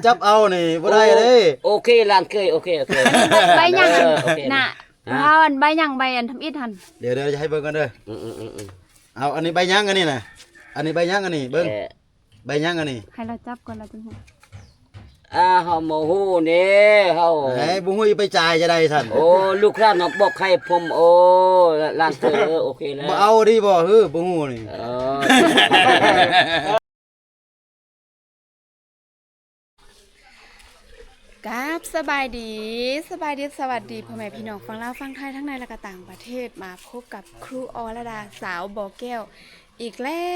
จับเอานี่บ่ได้เด้ โอเคหลานเคยโอเค ใบหยัง โอเค น่ะพาอันใบหยังใบอันทำอิฐหั่น เดี๋ยวจะให้เบิ่งกันเด้อ อืม เอาอันนี้ใบยังอันนี้น่ะอันนี้ใบยังอันนี้เบิ่งใบยังอันนี้ ให้เราจับก่อนเราจึงฮู้ เฮาโมโหนี่เฮา ไอ้บ่ฮู้ไปจ่ายจะได้ซั่น โอ้ลูกหลานเนาะบอกให้ผมโอ้หลานเคยโอเคแล้ว บ่เอาดิบ่ฮือบ่ฮู้นี่ กับสบายดีสวัสดีพ่อแม่พี่น้องฟังลาวฟังไทยทั้งในและก็ต่างประเทศมาพบกับครูอรดาสาวบ่อแก้วอีกแล้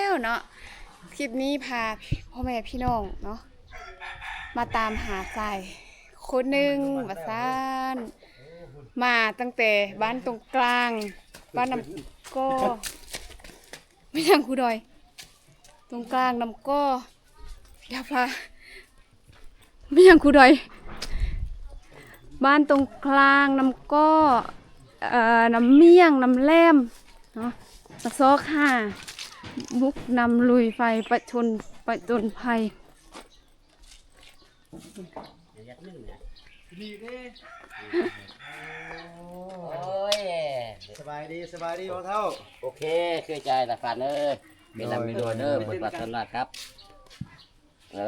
วเนาะคลิปนี้พาพ่อแม่พี่น้องเนาะมาตามหาทรายคนหนึ่งว่าซ่านมาตั้งแต่บ้านตรงกลางบ้านน้ำก้อไม่ยังครูดอยตรงกลางน้ำก้อเดี๋ยวพาไม่ยังครูดอยบ้านตรงกลางน้ำก้อน้ำเมี่ยงน้ำแล่มเนาะตะซอกห่ามุกนำลุยไฟประจนภัย โอ้ย สบายดีบ่เฒ่า โอเคคือใจละกันเอ้ยเป็นลำเป็นตัวเด้อบ่ปรารถนาครับ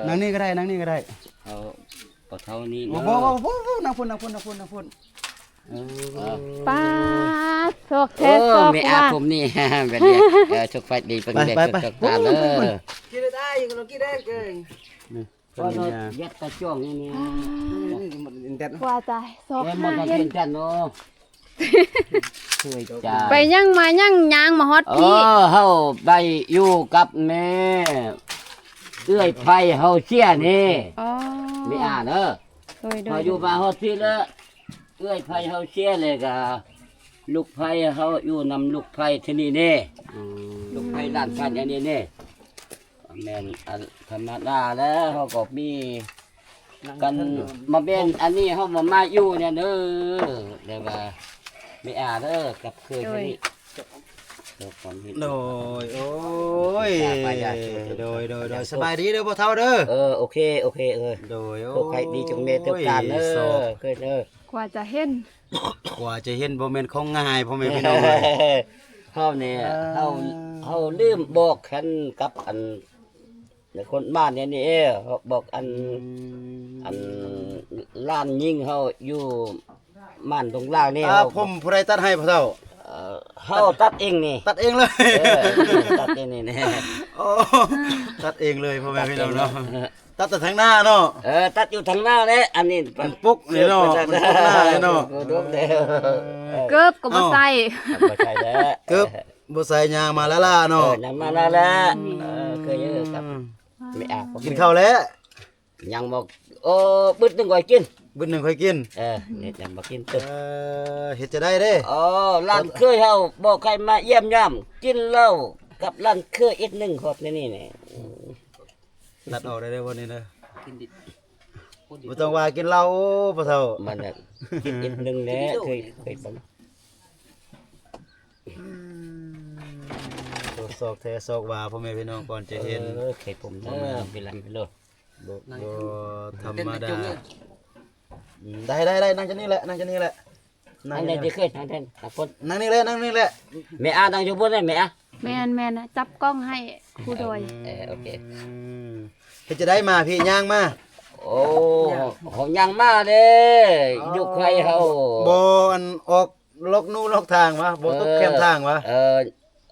นั่งนี่ก็ได้นั่งนี่ก็ได้ เอาบ่เท่านี้ บ่ เนาะ บ่นั่งพุ่น ป้าโศก เอ แท้โศ อก ไม่อา ว่า ผมนี่ แบบนี้ชุกไฟดีเป็นเด็กชุกตาเด้อ กินได้ยังเรากินได้เกิน พอเรายัดตะจ้องนี่นี่ ว่าใจโศก แม่มั หาน ก็ เห็น เป็นกันเนาะเคยใจ ไปยังมายังยางมาฮอดพี่ เฮาไปอยู่กับแม่เอื้อยไผเฮาเสียนี่ อ๋อ ไม่อ่านเด้อ โดย พออยู่มาฮอดที่แล้วเอื้อยไผเฮาเสียเลยก็ลูกไผเฮาอยู่นำลูกไผที่นี่นี่ลูกไผล้านกันอันนี้นี่แม่นอันธรรมดาแล้วเฮาก็มีกันมาเป็นอันนี้เฮามาอยู่เนี่ยเด้อเดี๋ยวว่าไม่อ่านเด้อกับเคยที่นี่เดี๋ยวก่อนนิด โดยโอ้ยโดยสบายดีเด้อบ่เฒ่าเด้อ โอเคโดย โอเคดีจังเมตเตอร์การเด้อเคยเด้อก ว่าจะเห็น กว่าจะเห็นบ่แม่นของง่ายพ่อแม่พี่น้อง เฮาเนี่ยเฮาลืมบอกคันกับอันคนบ้านเนี่ยนี่เฮาบอกอันล้านยิงเฮาอยู่บ้านตรงล่างนี่ ผมผู้ใดตัดให้พ่อเฒ่า เฮาตัดเองนี่ ตัดเองเลย ตัดเองนี่แน่ โอ้ตัดเองเลยพ่อแม่พี่น้องเนาะตัดแต่ทางหน้าเนาะ ตัดอยู่ทางหน้าเลยอันนี้ มันปุ๊กนี่เนาะมันปุ๊กหน้าเลยเนาะ โดนเด้อ เกิบก็บ่ใส่ บ่ใช่แล้ว กึบบ่ใส่ยางมาแล้วล่ะเนาะ นำมาแล้วแหละเคยเยอะครับไม่อาบ กินข้าวแล้ว ยังบอกบึดหนึงก่อนกิน มื้อหนึงค่อยกิน เนี่ยยังบ่กินตึก เฮ็ดจะได้เด้ ร้านเคยเฮาบอกใครมาเยี่ยมยามกินเหล้ากับร้านเคยอีกหนึงครับนี่นี่ ตัดออกได้เด้อวันนี้เด้อบ่ต้องว่ากินเหล้าพ่อเฒ่า มันน่ะกินอีกหนึงแหละเคยบัง ตัวศอกแท้ศอกว่าพ่อแม่พี่น้องก่อนจะเห็น เคยผมไปลันไปเลย บ่ธรรมดาได้นั่งจะนี่แหละนั่งจะนี่แหละ อันไหนที่เคยทางแทนคน นั่งนี่แหละนั่งนี่แหละ แม่อาดังอยู่บนได้แม่อา แม่นนะจับกล้องให้ครูดอย โอเค เฮ็ดจะได้มาพี่ย่างมา โอ้เฮายังมาเด้อยู่ใครเฮา บ่อันออกลอกนู่นลอกทางวะบ่ตกแคมทางวะ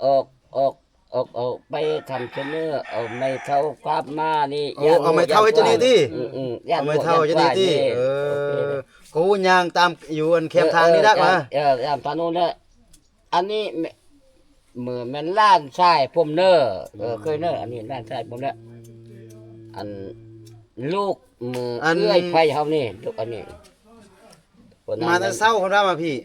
ออกไปทำเชนเนอร์เอาไม่เท่ากลับมานี่ เอาไม่เท่าให้เจะนี่ติ เอา ไม่เท่าจะนี่ติกูย่างตามอยู่อันแคมทางนี้ดักวะ ตอนนู้นเนี่ยอันนี้เหมือนมันล้านชายผมเนอเคยเนออันนี้ล้านชายผมเนี่ยอันลูกมือเอื้อยไผเฮานี่ลูกอันนี้ มาแต่เช้าพุ่นว่ามาพี่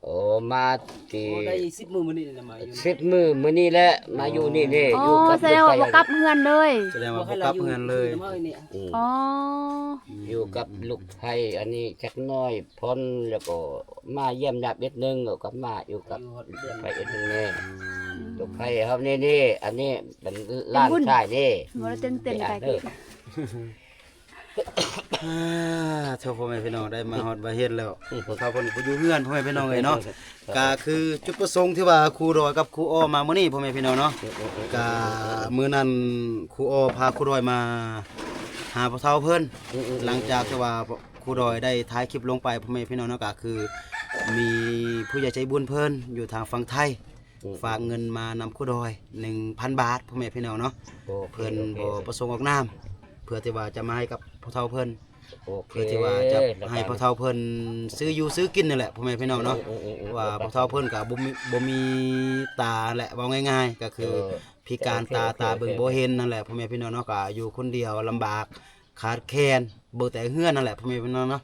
โอ้มาที่ ได้10 มื้อมื้อนี้นะมาอยู่ 10 มื้อมื้อนี้แหละมาอยู่นี่เด้ อ๋อ อยู่กับ แสดงว่าบ่กลับเฮือนเลย แสดงว่าบ่กลับเงินเลย อ๋อ อยู่กับลูกไผอันนี้จักน้อยพ้นแล้วก็มาเยี่ยมญาติเบ็ดนึงแล้วก็มาอยู่กับไผเอ็ดนึงนี่ลูกไผเฮานี่อันนี้เป็นล้านชายนี่ บ่ได้เต้นๆไป เด้อ เท่าพ่อแม่พี่น้องได้มาฮอดมาเฮ็ดแล้วพวกเขาเพิ่นบ่อยู่เฮือนพ่อแม่พี่น้องเอ้ยเนาะก็คือจุดประสงค์ที่ว่าครูดอยกับครูอ้อมามื้อนี้พ่อแม่พี่น้องเนาะก็มื้อนั้นครูอ้อพาครูดอยมาหาพ่อเฒ่าเพิ่นหลังจากที่ว่าครูดอยได้ถ่ายคลิปลงไปพ่อแม่พี่น้องเนาะก็คือมีผู้ใหญ่ใจบุญเพิ่นอยู่ทางฝั่งไทยฝากเงินมานำครูดอย 1,000 บาทพ่อแม่พี่น้องเนาะเพิ่นบ่ประสงค์ออกนามเพื่อที่ว่าจะมาให้กับพ่อเฒ่าเพิ่นเพื่อที่ว่าจะให้พ่อเฒ่าเพิ่นซื้ออยู่ซื้อกินนั่นแหละพ่อแม่พี่น้องเนาะว่าพ่อเฒ่าเพิ่นก็บ่มีตาแหละว่าง่ายๆก็คือพิการตาเบิ่งบ่เห็นนั่นแหละพ่อแม่พี่น้องเนาะก็อยู่คนเดียวลำบากขาดแคลนเบิ่งแต่เฮือนนั่นแหละพ่อแม่พี่น้องเนาะ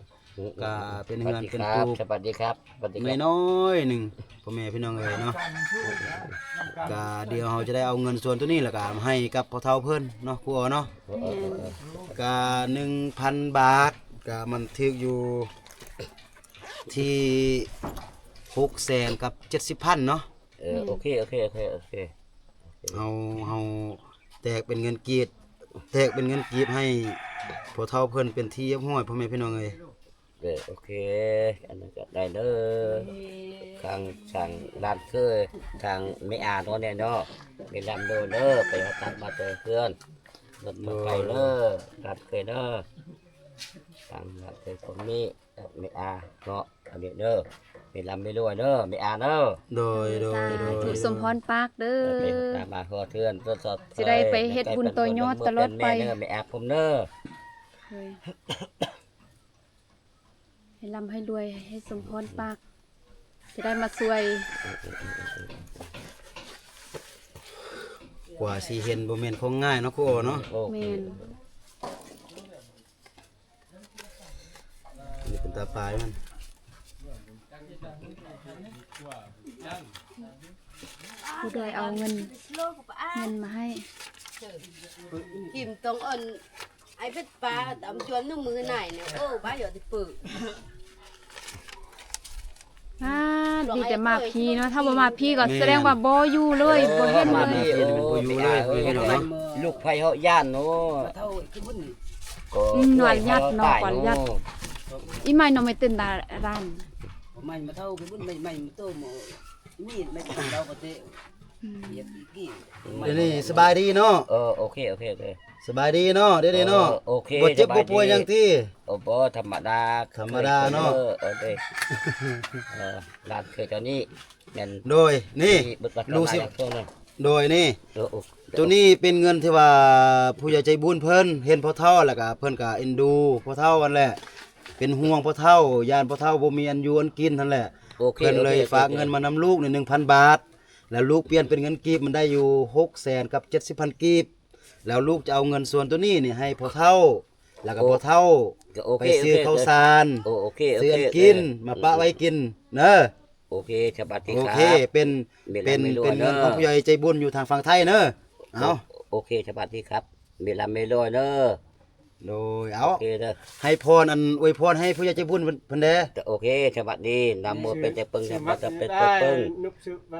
ก็เป็นเฮือนเป็นปู สวัสดีครับสวัสดีครับ น้อยๆหนึงพ่อแม่พี่น้องเอ้ยเนาะก็เดี๋ยวเราจะได้เอาเงินส่วนตัวนี้แล้วก็ให้กับพ่อเฒ่าเพิ่นเนาะครูอ๋อเนาะก็ 1,000 บาทก็มันถึกอยู่ที่600,000กับ70,000เนาะ โอเคเอาแตกเป็นเงินกีบให้พ่อเฒ่าเพิ่นเป็นที่เรียบร้อยพ่อแม่พี่น้องเอ้ย โอเคอันนั้นก็ได้เด้อทางร้านเคยทางไม่อ่านเนาะเนี่ยเนาะไปลำเด้อไปเอาตังค์มาเจอเพื่อนรถมาไกลเด้อร้านเคยเด้อทางร้านเคยคนนี้ไม่อ่านเนาะอันนี้เด้อไปลำไม่รวยเด้อไม่อ่านเด้อ โดย ถูกสมพรปากเด้อ ไปตามมาขอเทือนทดสอบ สิได้ไปเฮ็ดบุญตัวยอดตลอดไป ไม่อ่านผมเด้อ เฮ้ยให้ร่ำให้รวยให้สมพรปากจะได้มาช่วย กว่าสิเห็นบ่แม่นของง่ายเนาะครูอ๋อเนาะ แม่น นี่เป็นตาปลายมัน ผู้ใดเอาเงินมาให้ chìm tông ơn ai biết ba tạm chuẩn nó mưa này nữa ô ba giờ thì bự ดีแต่มาพี่เนาะถ้าบ่มาพี่ก็แสดงว่าบ่อยู่เลยบ่เห็นเลย ลูกไผ่เขาย่านเนาะ thâu cái bún này หน่วยยัดเนาะก่อนยัดอีไม้เนาะไม่ตื่นตาร้าน mày mà thâu cái bún mày mà tô mà mì mày còn đâu có thể việc cái เดี๋ยวนี้สบายดีเนาะ โอเค สบายดีเนาะเด้ๆเนาะ โอเค บ่เจ็บบ่ป่วยหยังติ บ่ธรรมดา ธรรมดาเนาะ เด้ร้านเคยเจ้านี้แม่น โดยนี่ลูกสิ ช่วงนั้น โดยนี่ตัวนี้เป็นเงินที่ว่าผู้ใหญ่ใจบุญเพิ่นเห็นพ่อเฒ่าแล้วก็เพิ่นก็เอ็นดูพ่อเฒ่านั่นแหละเป็นห่วงพ่อเฒ่าย่านพ่อเฒ่าบ่มีอันอยู่อันกินนั่นแหละ โอเค เพิ่นเลยฝากเงินมานำลูกนี่ 1,000 บาท แล้วลูกเปลี่ยนเป็นเงินกีบมันได้อยู่600,000กับ70,000กีบแล้วลูกจะเอาเงินส่วนตัวนี้นี่ให้พ่อเฒ่าแล้วก็พ่อเฒ่าไปซื้อข้าวสาร โอเค ซื้ออันกินมาปะไว้กินเด้อ โอเคสวัสดี โอ ครับ เคเป็นเงินของผู้ใหญ่ใจบุญอยู่ทางฝั่งไทยเด้อเอา โอเคสวัสดีครับเวลาไม่รอยเด้อ โดยเอา โอเคเด้อ ให้พรอันอวยพรให้ผู้ใหญ่ใจบุญเพิ่นเด้อ โอเคสวัสดีนำมือเป็นแต่ปึงแต่ปัดเป็นแต่ปึง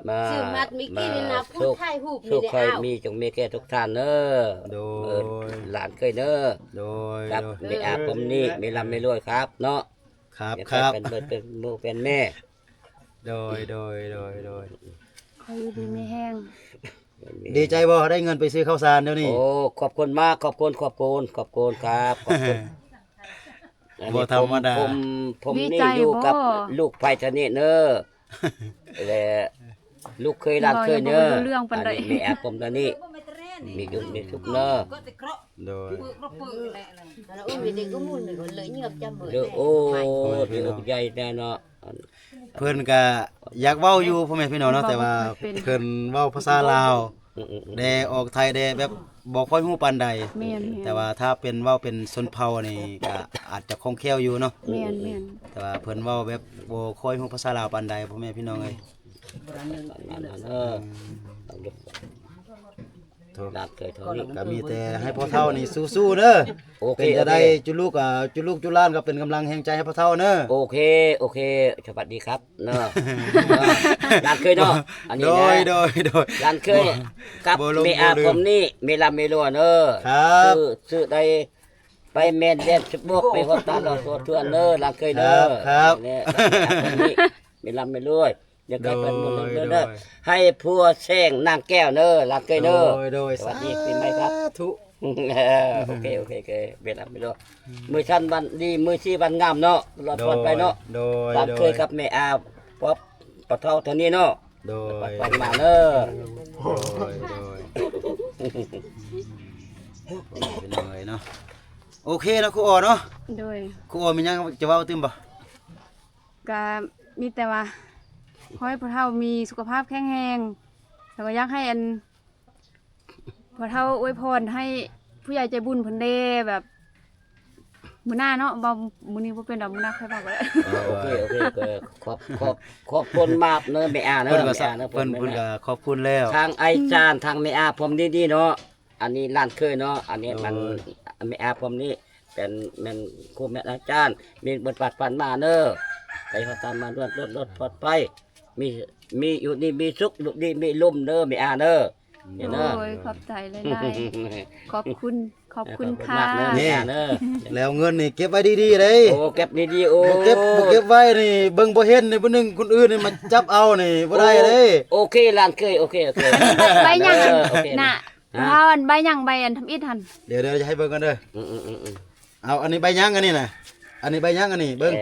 มา chìm mặt mấy kia nên là phút khai hụp สุข này คอย để ảo มีจงมีแก่ทุกท่านเด้อ โดย หลานเคยเด้อ โดย ครับ โดย ไม่อาบผมนี่ไม่ลำไม่รวยครับเนาะ ครับ อย่า ครับ เป็นเบิดเป็นหมูเป็นแม่ โดย เขาอยู่ดีไม่แห้ง ดีใจบ่ได้เงินไปซื้อข้าวสารเดี๋ยวนี้ โอ้ขอบคุณมากขอบคุณครับขอบคุณอัน บ่ นี้ ธรรมดา ผมนี่อยู่กับลูกไผ่ทะเนเนอและลูกเคยหลานเคยเนออันนี้มีแอบผมตอนนี้มียุ่งมีทุกเนอ có thể cọ โดย nó bự này là ôi vì đây có mùi này còn lấy nhợp cho bự เด้อ này โอ้เด้อใหญ่แน่เนาะ เพิ่นก็อยากเว้าอยู่พ่อแม่พี่น้องเนาะแต่ว่าเพิ่นเว้าภาษาลาวแดออกไทยแดแบบบ่ค่อยฮู้ปานใด แม่น แต่ว่าถ้าเป็นเว้าเป็นชนเผ่านี่ก็อาจจะคล่องแคล่วอยู่เนาะ แม่น แต่ว่าเพิ่นเว้าแบบบ่ค่อยฮู้ภาษาลาวปานใดพ่อแม่พี่น้องเอ้ย เออหลานเคยเท่านี้ ก็มีแต่ให้พ่อเฒ่านี่สู้ๆเด้อ โอเค เป็นจะได้จุลูกจุล้านก็เป็นกำลังแห่งใจให้พ่อเฒ่าเด้อ โอเคสวัสดีครับเนาะหลานเคยเนาะอันนี้ โด นะ ยหลานเคยกับ บ่ลง เมอา บ่ลืม ผมนี่เมลาเมลัวเนอะ ครับ ซื้อได้ ไปแม่นเด็ดสบกไปพบตาเราตัวเทือนเด้อลาเคยเด้อ ครับ เนี่ยไม่ลำไม่รวยอย่าไกลเป็นบุญเด้อ โดย ให้ผัวแซงนางแก้วเด้อลาเคยเด้อ โดย สวัสดีปีใหม่ครับ ทุ โอเคเวลาไม่รวยมือชันวันดีมือชี้วันงามเนาะรอดปลอดไปเนาะ โดย ลาเคยกับแม่อาป๊อบปะเท่าเท่านี้เนาะ โดย ปันมาเด้อ โดยเป็นยังไงเนาะโอเคนะครูอ๋อเนาะ โดย ครูอ๋อมีหยังจะเว้าตึมบ่ ก็มีแต่ว่าขอให้พ่อเฒ่ามีสุขภาพแข็งแรงแล้วก็อยากให้อันพ่อเฒ่าอวยพรให้ผู้ใหญ่ใจบุญเพิ่นได้แบบมื้อหน้าเนาะบ่มื้อนี้บ่เป็นดอกมื้อหน้าค่อยบอกก็ได้ โอเคขอบคุณมากเนอะแม่อาเน เพิ่น อะ ก็ แม่อาเนอะ เพิ่นก็ขอบคุณแล้ว ทางไอจานทางแม่อาผมดีๆเนาะอันนี้ร้านเคยเนาะอันนี้มันแม่อาผมนี่เป็นแม่นครูแม่อาจารย์มีบทบาทปันมาเนอะไปเขาตามมาด้วยรถปลอดภัยมีอยู่นี่มีสุขอยู่นี่มีลมเนอะแม่อาเนอะเห็นเนอะ โอ้ยขอบใจหลายๆขอบคุณค่ะ ขอบคุณมากเนอะแม่อาเนอะ แล้วเงินนี่เก็บไว้ดีๆเลย โอ้เก็บดีๆโอ้ บ่เก็บไว้นี่เบิ่งบ่เห็นนี่ผู้หนึงคนอื่นนี่มาจับเอานี่บ่ได้เด้ โอเคร้านเคยโอเค ใบหยัง โอเค น่ะ ฮะ เฮาอันใบหยังใบอันทำอิฐหั่น เดี๋ยวจะให้เบิ่งกันเด้อ อืม เอาอันนี้ใบหยังอันนี้น่ะอันนี้ใบหยังอันนี้เบิ่ง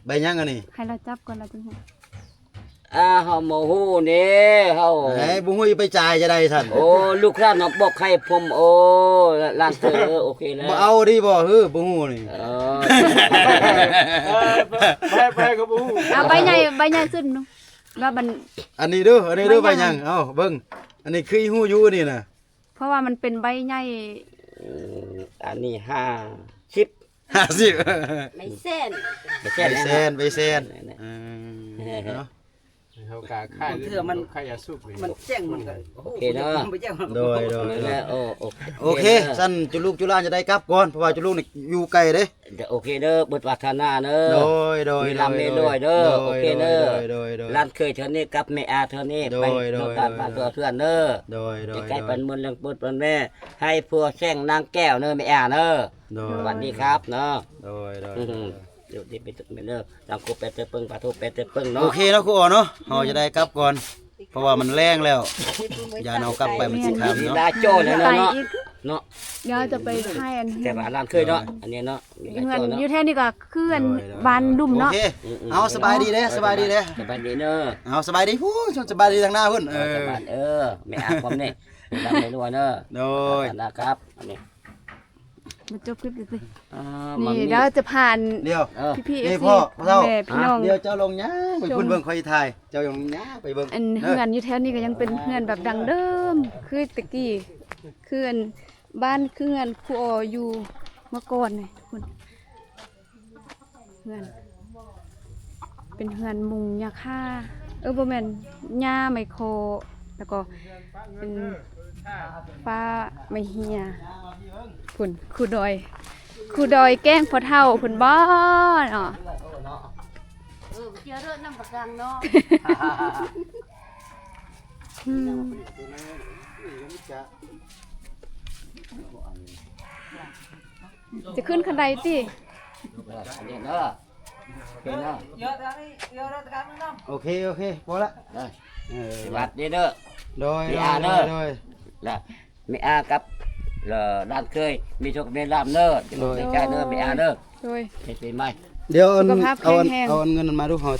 ใบหยังอันนี้ ให้เราจับก่อนเราจังฮู้ เฮาโมโหนี่เฮา ไอ้บ่ฮู้สิไปจ่ายจะได้ซั่น โอ้ลูกค้าน้องบอกให้ผมโอ้ร้านเธอโอเคแล้ว บ่เอาดิบ่เฮ้อบ่ฮู้นี่ ไปกับบู เอาใบใหญ่สุดนูว่ามัน อันนี้เด้อใบหยังเอาเบิ่งอันนี้คือฮู้อยู่นี่น่ะ เพราะว่ามันเป็นใบใหญ่ อันนี้50 50 ไม่เส้น ไม่ใช่ ไป แล้ว แซนไปแซนเนาะ เขากาค่ายใครอยากสู้เลย มันแจ้งมันก็ โอเคเนาะ บ่แจ้งมัน โดย แล้วโอ โอเคสั้นจุลูกจุลานจะได้กลับก่อนเพราะว่าจุลูกนี่อยู่ไกลเด้ โอเคเด้อบุตรวัฒนาเด้อ โดย มีลำไม่รวยเด้อโอเคเด้อ โดย ร้านเคยเท่านี้กับแม่อาเท่านี้ไปตามบ้านตัวเพื่อนเด้อ โดย ใกล้ๆเป็นมนต์เรื่องปุดเป็นแม่ให้ผัวแซงนางแก้วเด้อแม่อาเด้อสวัสดีครับเนาะ โดย เดี๋ยวนี้ไปตึกเด้อตามกูเป็ดเตปึงปลาทูเป็ดเตปึง โอ เนาะ เคแล้วครูอ๋อเนาะเฮาจะได้กลับก่อนเพราะว่ามันแรงแล้วอย่าเอากลับไปมันสิคำ มี เนาะ ลาโจ้เลย ไป เนาะ อีก เนาะ เดี๋ยวจะไปให้อัน แต่ว่าร้านเคยเนาะอันนี้เนาะมีลา เงิน โจ้ อ เนาะ ยู่แท่นี้ก็คืออันบ้านดุ่ม โอ เนาะ เคเอาสบายดีเด้สบายดีเด้ สบายดีเนาะ เอาสบายดีฮู้สบายดีทางหน้าพุ่น สบายแม่อาผมนี่รับไม่รู้เนาะ โดย นะครับอันนี้ มาจบคลิปเลย มัน นี่ มี เดี๋ยวจะผ่าน เดี๋ยว พี่ นี่ ๆ พ่อ FC เจ้า แม่พี่น้อง เดี๋ยวเจ้าลงย่าไปพุ่นเบิ่งคอยถ่ายเจ้าลงย่าไปเบิ่ง อันเฮือนอยู่แถวนี้ก็ยังเป็นเฮือนแบบดังเดิม คือตะกี้คืออันบ้านคือเฮือนครูอออยู่เมื่อก่อนนี่คุณเฮือน เป็นเฮือนมุงหญ้าค่าบ่แม่นหญ้าไมโครแล้วก็เป็นฟ้าไม้เหียคุณครูดอยแกล้งพ่อเฒ่าคุณบ่เนาะ เจอรถน้ำประกันเนาะ อืมจะขึ้นคันใดติ อันนี้เนาะโอเคเนาะ โอเคพอละ สวัสดีเด้อ โดย ละไม่อากับร้านเคยมีโชคมีลาภเด้อจะใจเด้อไม่อาเด้อ โดย เป็นปีใหม่ เดี๋ยวเอา สุขภาพแข็งแรง เอาเงินมาดูเฮา